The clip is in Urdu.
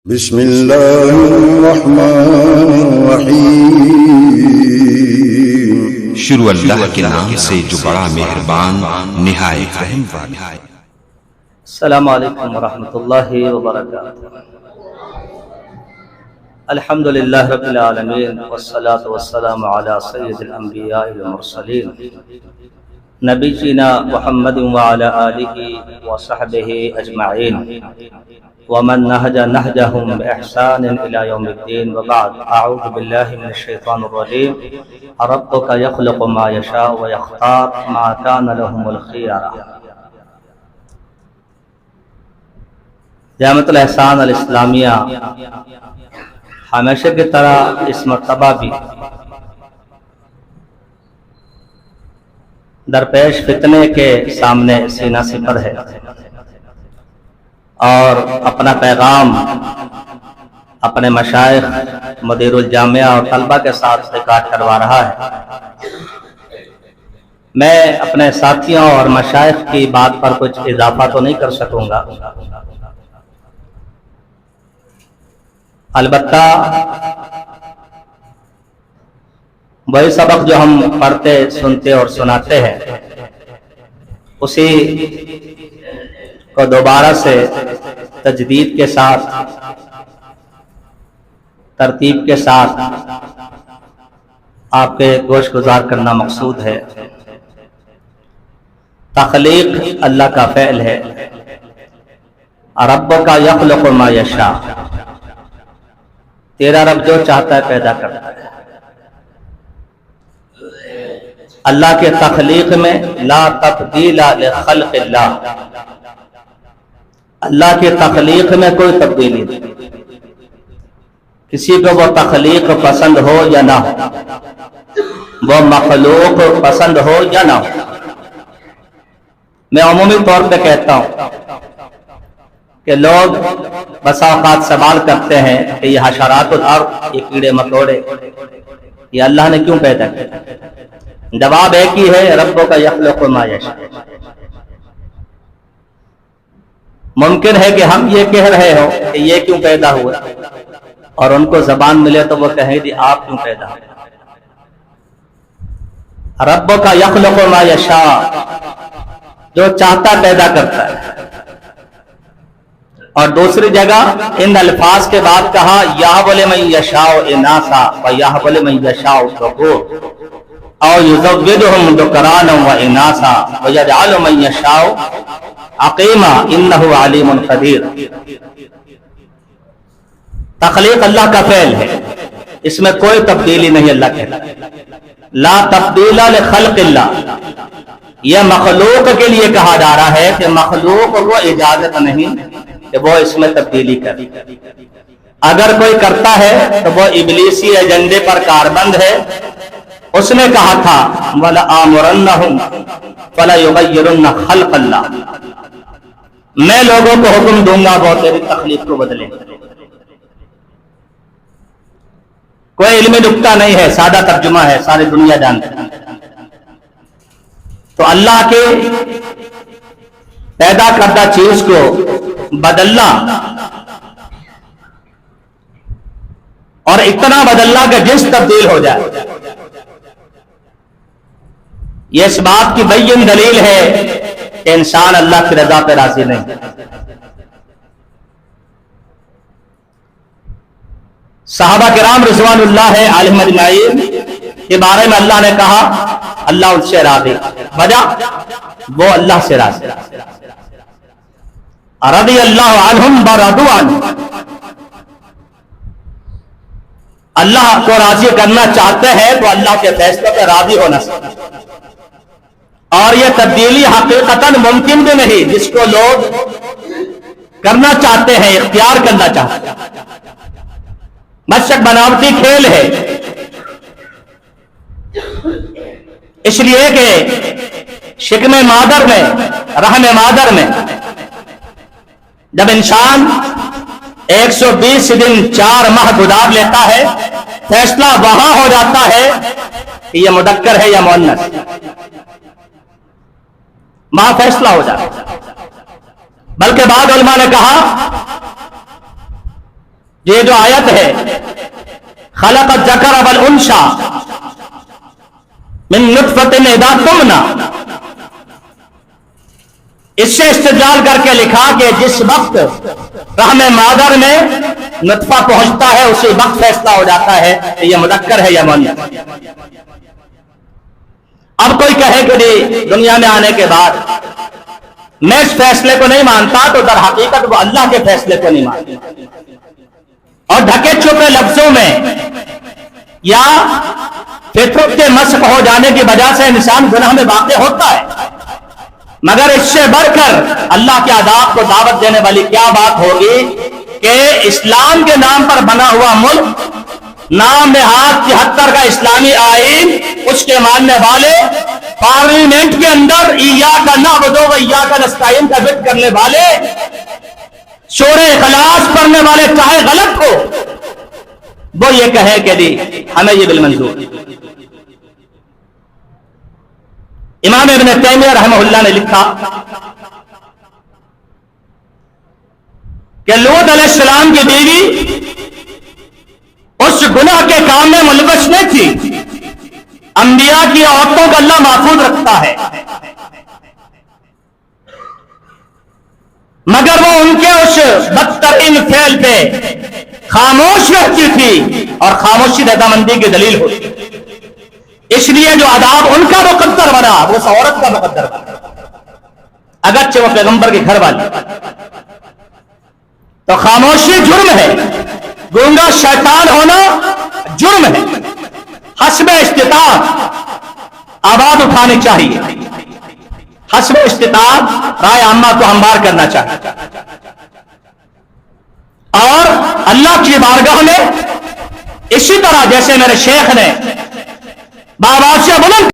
بسم اللہ الرحمن الرحیم۔ شروع اللہ کے نام سے جو بڑا مہربان نہایت رحم والا۔ السلام علیکم ورحمۃ اللہ وبرکاتہ۔ الحمدللہ رب العالمین والصلاة والسلام علی سید الانبیاء والمرسلین نبینا محمد وعلی آلہ وصحبہ اجمعین ومن نہج نہجہم بإحسان الی یوم الدین وبعد۔ اعوذ باللہ من الشیطان الرجیم۔ ربک یخلق ما یشاء ویختار ما کان لهم الخیارہ۔ جامعۃ الاحسان الاسلامیہ ہمیشہ کی طرح اس مرتبہ بھی درپیش فتنے کے سامنے سینہ سپر ہے اور اپنا پیغام اپنے مشائخ، مدیر الجامعہ اور طلبہ کے ساتھ ریکارڈ کروا رہا ہے۔ میں اپنے ساتھیوں اور مشائخ کی بات پر کچھ اضافہ تو نہیں کر سکوں گا، البتہ وہی سبق جو ہم پڑھتے، سنتے اور سناتے ہیں اسی کو دوبارہ سے تجدید کے ساتھ، ترتیب کے ساتھ آپ کے گوش گزار کرنا مقصود ہے۔ تخلیق اللہ کا فعل ہے۔ ربک یخلق ما یشاء، تیرا رب جو چاہتا ہے پیدا کرتا ہے۔ اللہ کے تخلیق میں لا تبدیل لخلق اللہ، اللہ کے تخلیق میں کوئی تبدیلی نہیں، کسی کو وہ تخلیق پسند ہو یا نہ ہو، وہ مخلوق پسند ہو یا نہ ہو۔ میں عمومی طور پہ کہتا ہوں کہ لوگ بسا اوقات سوال کرتے ہیں کہ یہ حشرات الارض، یہ کیڑے مکوڑے، یہ اللہ نے کیوں پیدا کیا؟ جواب ایک ہی ہے، ربک یخلق ما یشاء۔ ممکن ہے کہ ہم یہ کہہ رہے ہو کہ یہ کیوں پیدا ہوا، اور ان کو زبان ملے تو وہ کہیں گے آپ کیوں پیدا ہوئے۔ ربک یخلق ما یشاء، جو چاہتا پیدا کرتا ہے۔ اور دوسری جگہ ان الفاظ کے بعد کہا یہب لمن یشاء اناثا ویہب لمن یشاء الذکور او یزوجہم ذکرانا واناثا ویجعل من یشاء عقیما انہ علیم قدیر۔ تخلیق اللہ کا فعل ہے، اس میں کوئی تبدیلی نہیں۔ اللہ کہتا ہے لا تبدیل لخلق اللہ، یہ مخلوق کے لیے کہا جا رہا ہے کہ مخلوق کو اجازت نہیں کہ وہ اس میں تبدیلی کرے۔ اگر کوئی کرتا ہے تو وہ ابلیسی ایجنڈے پر کاربند ہے۔ اس نے کہا تھا وَلَآمُرَنَّهُمْ فَلَيُغَيِّرُنَّ خَلْقَ اللَّهِ، میں لوگوں کو حکم دوں گا وہ تیری تخلیق کو بدلیں۔ کوئی علمی نکتہ نہیں ہے، سادہ ترجمہ ہے، ساری دنیا جانتی ہے۔ تو اللہ کے پیدا کردہ چیز کو بدلنا، اور اتنا بدلنا کہ جنس تبدیل ہو جائے، یہ اس بات کی بین دلیل ہے کہ انسان اللہ کی رضا پہ راضی نہیں۔ صحابہ کرام رضوان اللہ علیہم اجمعین کے بارے میں اللہ نے کہا اللہ ان سے راضی، وجہ وہ اللہ سے راضی۔ رضی اللہ عنہم ورضوا عنہ، اللہ کو راضی کرنا چاہتے ہیں تو اللہ کے فیصلے پہ راضی ہونا چاہتے ہیں۔ اور یہ تبدیلی حقیقتاً ممکن بھی نہیں، جس کو لوگ کرنا چاہتے ہیں، اختیار کرنا چاہتے ہیں۔ مشرق بناوٹی کھیل ہے، اس لیے کہ شکم مادر میں، رحم مادر میں جب انسان 120 دن 4 ماہ گزار لیتا ہے، فیصلہ وہاں ہو جاتا ہے کہ یہ مذکر ہے یا مؤنث، وہاں فیصلہ ہو جاتا ہے۔ بلکہ بعض علماء نے کہا یہ جو آیت ہے خلق الذکر والانثى من نطفۃ اذا تمنى، اس سے استدلال کر کے لکھا کہ جس وقت رحم مادر میں نطفہ پہنچتا ہے اسی وقت فیصلہ ہو جاتا ہے کہ یہ مذکر ہے یا مؤنث۔ اب کوئی کہے کہ جی دنیا میں آنے کے بعد میں اس فیصلے کو نہیں مانتا، تو در حقیقت وہ اللہ کے فیصلے کو نہیں مانتا، اور ڈھکے چھپے لفظوں میں یا فطرت کے مسخ ہو جانے کی وجہ سے انسان گناہ میں واقع ہوتا ہے، مگر اس سے بڑھ کر اللہ کے آداب کو دعوت دینے والی کیا بات ہوگی کہ اسلام کے نام پر بنا ہوا ملک، نام نہاد 73 کا اسلامی آئین، اس کے ماننے والے پارلیمنٹ کے اندر ایاک نعبد و ایاک نستعین کا ذکر کرنے والے، سورہ اخلاص پڑھنے والے چاہے غلط ہو، وہ یہ کہے کہ جی ہمیں یہ بالمنظور۔ امام ابن تیمیہ رحمہ اللہ نے لکھا کہ لوط علیہ السلام کی بیوی اس گناہ کے کام میں ملوث نہیں تھی۔ انبیاء کی عورتوں کو اللہ محفوظ رکھتا ہے، مگر وہ ان کے اس بدترین فعل پہ خاموش رہتی تھی، اور خاموشی رضامندی کی دلیل ہوتی، اس لیے جو عذاب ان کا مقدر بنا وہ اس عورت کا مقدر بنا، اگرچہ وہ پیغمبر کے گھر والی۔ تو خاموشی جرم ہے، گونگا شیطان ہونا جرم ہے، حسب استطاعت آواز اٹھانی چاہیے، حسب استطاعت رائے عامہ کو ہموار کرنا چاہیے، اور اللہ کی بارگاہ میں اسی طرح جیسے میرے شیخ نے بابا سے بلند